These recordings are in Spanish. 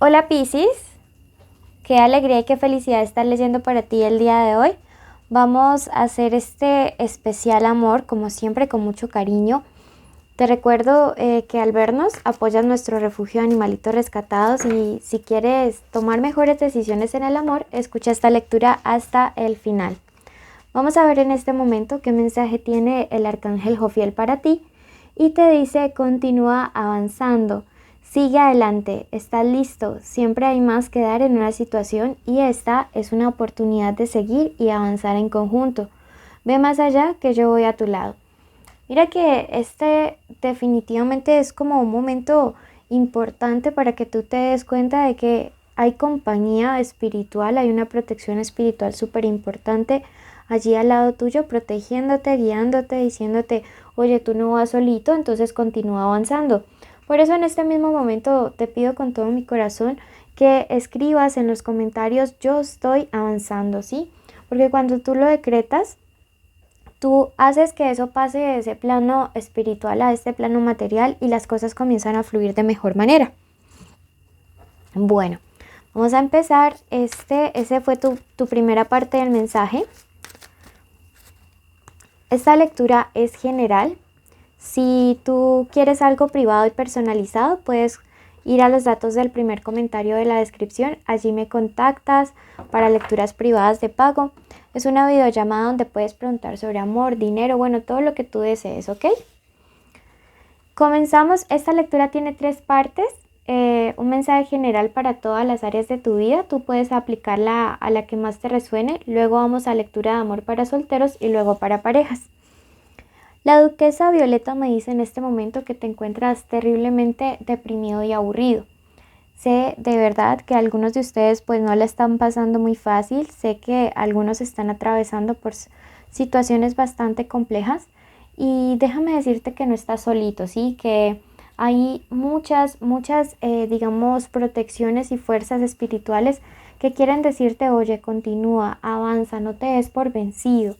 Hola Piscis, qué alegría y qué felicidad estar leyendo para ti el día de hoy. Vamos a hacer este especial amor, como siempre, con mucho cariño. Te recuerdo que al vernos apoyas nuestro refugio de animalitos rescatados y si quieres tomar mejores decisiones en el amor, escucha esta lectura hasta el final. Vamos a ver en este momento qué mensaje tiene el arcángel Jofiel para ti y te dice: continúa avanzando. Sigue adelante, estás listo, siempre hay más que dar en una situación y esta es una oportunidad de seguir y avanzar en conjunto. Ve más allá que yo voy a tu lado. Mira que este definitivamente es como un momento importante para que tú te des cuenta de que hay compañía espiritual, hay una protección espiritual súper importante allí al lado tuyo, protegiéndote, guiándote, diciéndote: oye, tú no vas solito, entonces continúa avanzando. Por eso en este mismo momento te pido con todo mi corazón que escribas en los comentarios: yo estoy avanzando, ¿sí? Porque cuando tú lo decretas, tú haces que eso pase de ese plano espiritual a este plano material y las cosas comienzan a fluir de mejor manera. Bueno, vamos a empezar. Ese fue tu primera parte del mensaje. Esta lectura es general. Si tú quieres algo privado y personalizado, puedes ir a los datos del primer comentario de la descripción. Allí me contactas para lecturas privadas de pago. Es una videollamada donde puedes preguntar sobre amor, dinero, bueno, todo lo que tú desees, ¿ok? Comenzamos. Esta lectura tiene 3 partes. Un mensaje general para todas las áreas de tu vida. Tú puedes aplicarla a la que más te resuene. Luego vamos a lectura de amor para solteros y luego para parejas. La duquesa Violeta me dice en este momento que te encuentras terriblemente deprimido y aburrido. Sé de verdad que algunos de ustedes pues no la están pasando muy fácil. Sé que algunos están atravesando por situaciones bastante complejas. Y déjame decirte que no estás solito, ¿sí? Que hay muchas, digamos, protecciones y fuerzas espirituales que quieren decirte: oye, continúa, avanza, no te des por vencido.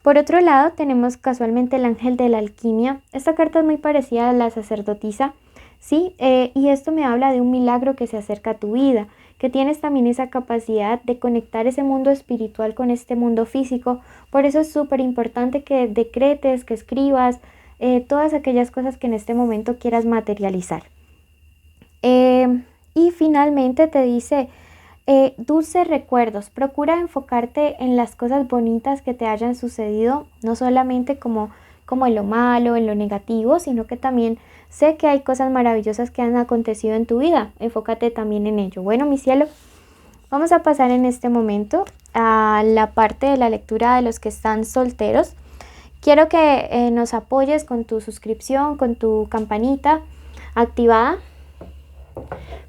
Por otro lado, tenemos casualmente el ángel de la alquimia. Esta carta es muy parecida a la sacerdotisa, ¿sí? Y esto me habla de un milagro que se acerca a tu vida, que tienes también esa capacidad de conectar ese mundo espiritual con este mundo físico. Por eso es súper importante que decretes, que escribas todas aquellas cosas que en este momento quieras materializar. Y finalmente te dice: dulces recuerdos. Procura enfocarte en las cosas bonitas que te hayan sucedido, no solamente como en lo malo, en lo negativo, sino que también sé que hay cosas maravillosas que han acontecido en tu vida. Enfócate también en ello. Bueno, mi cielo, vamos a pasar en este momento a la parte de la lectura de los que están solteros. Quiero que nos apoyes con tu suscripción, con tu campanita activada.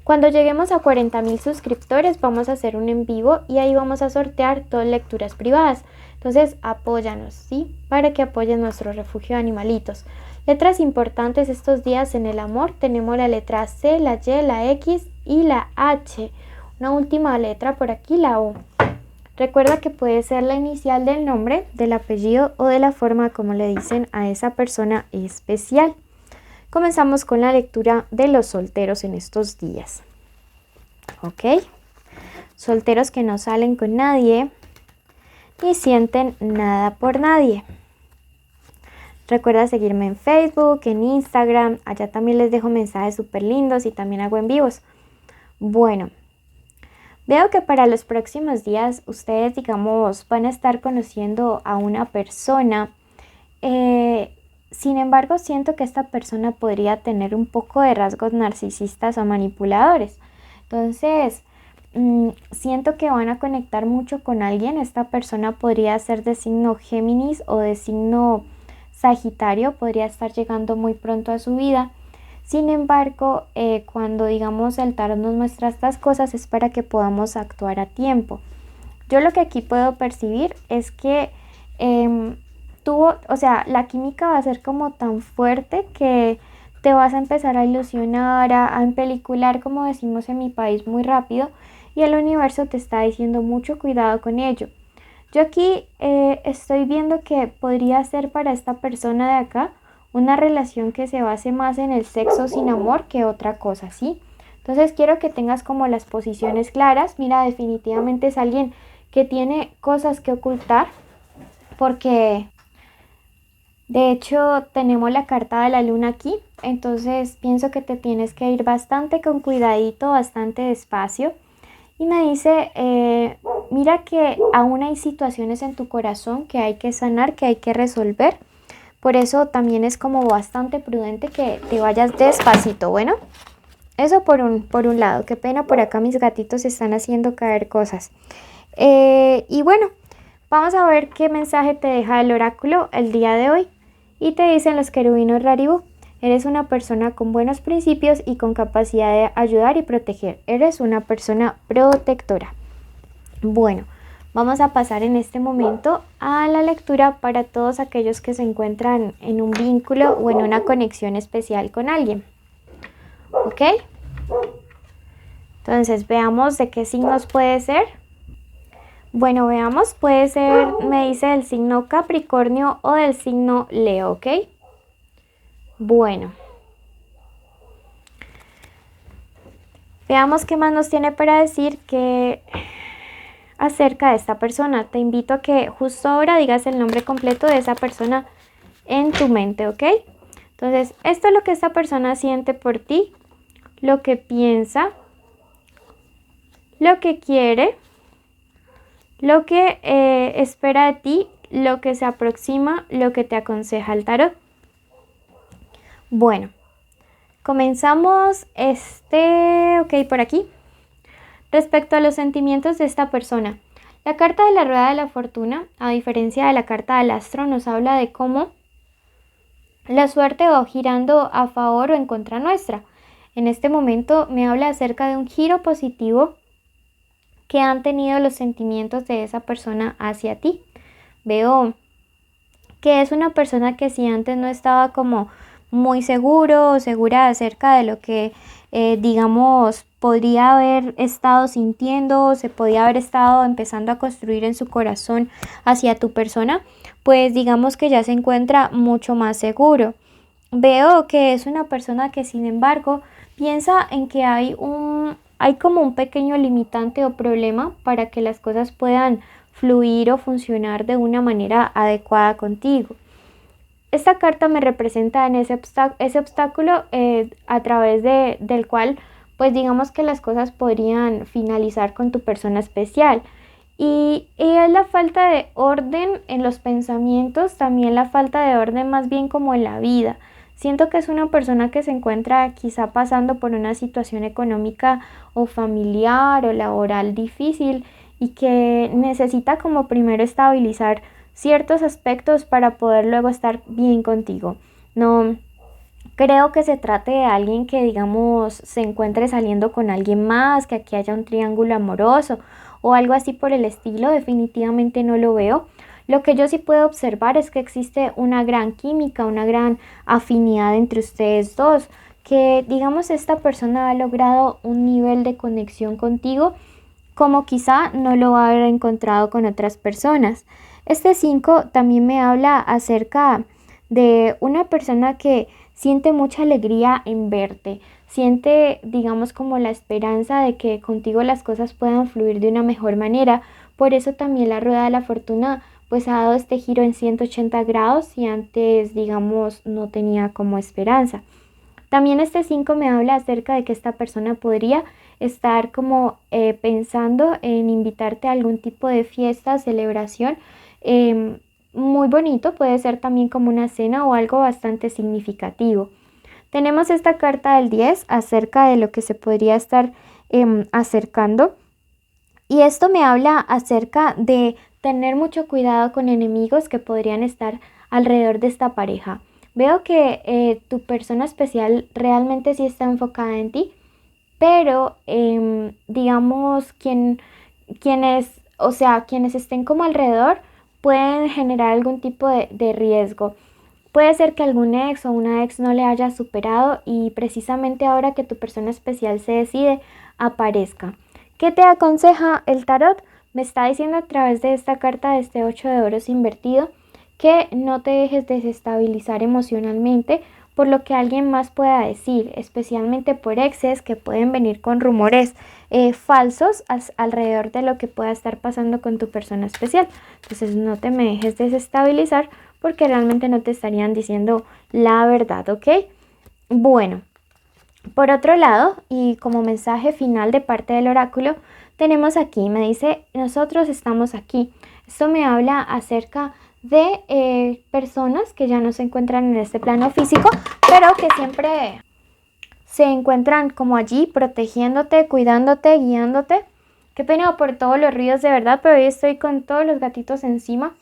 Cuando lleguemos a 40,000 suscriptores vamos a hacer un en vivo y ahí vamos a sortear todas lecturas privadas. Entonces apóyanos, ¿sí? Para que apoyen nuestro refugio de animalitos. Letras importantes estos días en el amor. Tenemos la letra C, la Y, la X y la H. Una última letra por aquí, la O. Recuerda que puede ser la inicial del nombre, del apellido o de la forma como le dicen a esa persona especial. Comenzamos con la lectura de los solteros en estos días. ¿Ok? Solteros que no salen con nadie ni sienten nada por nadie. Recuerda seguirme en Facebook, en Instagram. Allá también les dejo mensajes súper lindos y también hago en vivos. Bueno, veo que para los próximos días ustedes, digamos, van a estar conociendo a una persona. Sin embargo, siento que esta persona podría tener un poco de rasgos narcisistas o manipuladores. Entonces, siento que van a conectar mucho con alguien. Esta persona podría ser de signo Géminis o de signo Sagitario. Podría estar llegando muy pronto a su vida. Sin embargo, cuando digamos el tarot nos muestra estas cosas es para que podamos actuar a tiempo. Yo lo que aquí puedo percibir es que la química va a ser como tan fuerte que te vas a empezar a ilusionar, a empelicular, como decimos en mi país, muy rápido, y el universo te está diciendo mucho cuidado con ello. Yo aquí estoy viendo que podría ser para esta persona de acá una relación que se base más en el sexo sin amor que otra cosa, ¿sí? Entonces quiero que tengas como las posiciones claras. Mira, definitivamente es alguien que tiene cosas que ocultar porque de hecho tenemos la carta de la luna aquí. Entonces pienso que te tienes que ir bastante con cuidadito, bastante despacio. Y me dice, mira que aún hay situaciones en tu corazón que hay que sanar, que hay que resolver. Por eso también es como bastante prudente que te vayas despacito. Bueno, eso por un lado. Qué pena, por acá mis gatitos están haciendo caer cosas. Y bueno, vamos a ver qué mensaje te deja el oráculo el día de hoy. Y te dicen los querubinos Raribú. Eres una persona con buenos principios y con capacidad de ayudar y proteger. Eres una persona protectora. Bueno, vamos a pasar en este momento a la lectura para todos aquellos que se encuentran en un vínculo o en una conexión especial con alguien. ¿Ok? Entonces, veamos de qué signos puede ser. Bueno, veamos, puede ser, me dice, del signo Capricornio o del signo Leo, ¿ok? Bueno. Veamos qué más nos tiene para decir acerca de esta persona. Te invito a que justo ahora digas el nombre completo de esa persona en tu mente, ¿ok? Entonces, esto es lo que esta persona siente por ti, lo que piensa, lo que quiere, lo que espera de ti, lo que se aproxima, lo que te aconseja el tarot. Bueno, comenzamos ok, por aquí. Respecto a los sentimientos de esta persona, la carta de la rueda de la fortuna, a diferencia de la carta del astro, nos habla de cómo la suerte va girando a favor o en contra nuestra. En este momento me habla acerca de un giro positivo que han tenido los sentimientos de esa persona hacia ti. Veo que es una persona que si antes no estaba como muy seguro o segura acerca de lo que digamos podría haber estado sintiendo o se podía haber estado empezando a construir en su corazón hacia tu persona, pues digamos que ya se encuentra mucho más seguro. Veo que es una persona que sin embargo piensa en que hay como un pequeño limitante o problema para que las cosas puedan fluir o funcionar de una manera adecuada contigo. Esta carta me representa en ese obstáculo a través del cual pues digamos que las cosas podrían finalizar con tu persona especial. Y es la falta de orden en los pensamientos, también la falta de orden más bien como en la vida. Siento que es una persona que se encuentra quizá pasando por una situación económica o familiar o laboral difícil y que necesita como primero estabilizar ciertos aspectos para poder luego estar bien contigo. No creo que se trate de alguien que digamos se encuentre saliendo con alguien más, que aquí haya un triángulo amoroso o algo así por el estilo. Definitivamente no lo veo. Lo que yo sí puedo observar es que existe una gran química, una gran afinidad entre ustedes dos, que digamos esta persona ha logrado un nivel de conexión contigo como quizá no lo va a haber encontrado con otras personas. Este 5 también me habla acerca de una persona que siente mucha alegría en verte, siente digamos como la esperanza de que contigo las cosas puedan fluir de una mejor manera. Por eso también la rueda de la fortuna pues ha dado este giro en 180 grados y antes digamos no tenía como esperanza. También este 5 me habla acerca de que esta persona podría estar como pensando en invitarte a algún tipo de fiesta, celebración muy bonito, puede ser también como una cena o algo bastante significativo. Tenemos esta carta del 10 acerca de lo que se podría estar acercando y esto me habla acerca de tener mucho cuidado con enemigos que podrían estar alrededor de esta pareja. Veo que tu persona especial realmente sí está enfocada en ti, pero digamos quienes estén como alrededor pueden generar algún tipo de riesgo. Puede ser que algún ex o una ex no le haya superado y precisamente ahora que tu persona especial se decide, aparezca. ¿Qué te aconseja el tarot? Me está diciendo a través de esta carta de este 8 de oros invertido que no te dejes desestabilizar emocionalmente por lo que alguien más pueda decir, especialmente por exes que pueden venir con rumores falsos alrededor de lo que pueda estar pasando con tu persona especial. Entonces no te me dejes desestabilizar porque realmente no te estarían diciendo la verdad, ¿ok? Bueno, por otro lado, y como mensaje final de parte del oráculo, tenemos aquí, me dice, nosotros estamos aquí. Esto me habla acerca de personas que ya no se encuentran en este plano físico, pero que siempre se encuentran como allí protegiéndote, cuidándote, guiándote. Qué pena por todos los ruidos de verdad, pero hoy estoy con todos los gatitos encima.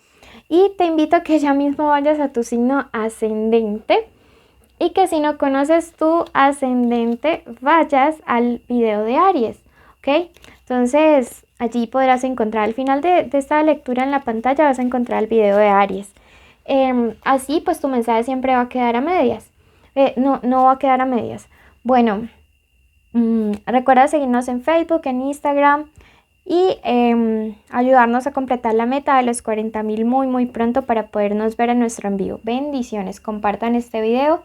Y te invito a que ya mismo vayas a tu signo ascendente y que si no conoces tu ascendente, vayas al video de Aries, ¿ok? Entonces, allí podrás encontrar al final de esta lectura en la pantalla, vas a encontrar el video de Aries. Así, pues tu mensaje siempre va a quedar a medias. No va a quedar a medias. Bueno, recuerda seguirnos en Facebook, en Instagram y ayudarnos a completar la meta de los 40.000 muy pronto para podernos ver en nuestro en vivo. Bendiciones, compartan este video